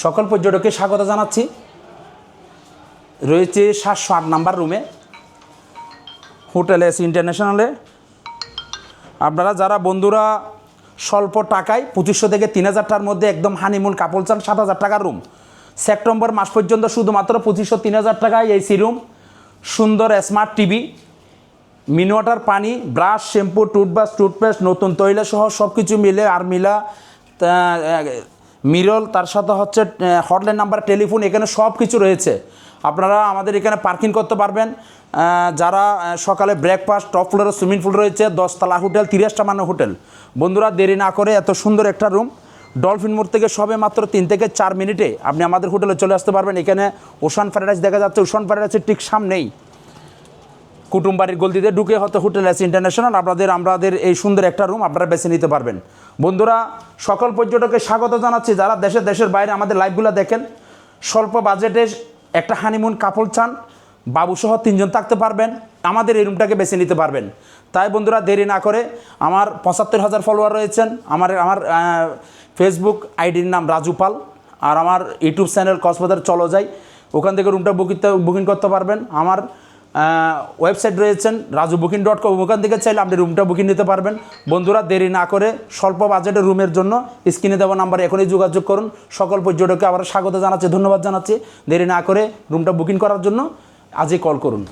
সকল পর্যটককে স্বাগত জানাচ্ছি। রয়েছে 708 নাম্বার রুমে হোটেল এস ইন্টারন্যাশনালে। আপনারা যারা বন্ধুরা স্বল্প টাকায় 2500 থেকে 3000 টাকার মধ্যে একদম হানিমুন কাপল চান, 7000 টাকার রুম, সেপ্টেম্বর মাস পর্যন্ত শুধুমাত্র 2500 3000 টাকায় এসি রুম, সুন্দর স্মার্ট টিভি, মিনি ওয়াটার পানি, ব্রাশ, শ্যাম্পু, টুথব্রাশ, টুথপেস্ট, নতুন তৈল সহ সব কিছু মিলে আর মিরল, তার সাথে হচ্ছে হটলাইন নাম্বার, টেলিফোন, এখানে সব কিছু রয়েছে। আপনারা আমাদের এখানে পার্কিং করতে পারবেন। যারা সকালে ব্রেকফাস্ট, টপ ফ্লোরে সুইমিং পুল রয়েছে, 10 তলা হোটেল, 30টা মানের হোটেল। বন্ধুরা দেরি না করে এত সুন্দর একটা রুম ডলফিন মোড় থেকে সবে মাত্র 3 থেকে 4 মিনিটে আপনি আমাদের হোটেলে চলে আসতে পারবেন। এখানে ওশান প্যারাডাইস দেখা যাচ্ছে, ওশান প্যারাডাইসের ঠিক সামনেই কুটুমবাড়ির গলতিতে ঢুকে হয়তো হোটেল এস ইন্টারন্যাশনাল আমাদের এই সুন্দর একটা রুম আপনারা বেছে নিতে পারবেন। বন্ধুরা সকল পর্যটককে স্বাগত জানাচ্ছি। যারা দেশের বাইরে আমাদের লাইভগুলো দেখেন, স্বল্প বাজেটে একটা হানিমুন কাপল চান, বাবুসহ 3 জন থাকতে পারবেন, আমাদের এই রুমটাকে বেছে নিতে পারবেন। তাই বন্ধুরা দেরি না করে, আমার 75,000 ফলোয়ার রয়েছেন, আমার ফেসবুক আইডির নাম রাজু পাল, আর আমার ইউটিউব চ্যানেল কক্সবাজার চলো যাই, ওখান থেকে রুমটা বুকিং করতে পারবেন। আমার ওয়েবসাইট রয়েছেন raju.booking.com, ওখান থেকে চাইলে আপনি রুমটা বুকিং নিতে পারবেন। বন্ধুরা দেরি না করে স্বল্প বাজেটের রুমের জন্য স্ক্রিনে দেওয়া নাম্বারে এখনই যোগাযোগ করুন। সকল পর্যটককে আবার স্বাগত জানাচ্ছি, ধন্যবাদ জানাচ্ছি। দেরি না করে রুমটা বুকিং করার জন্য আজই কল করুন।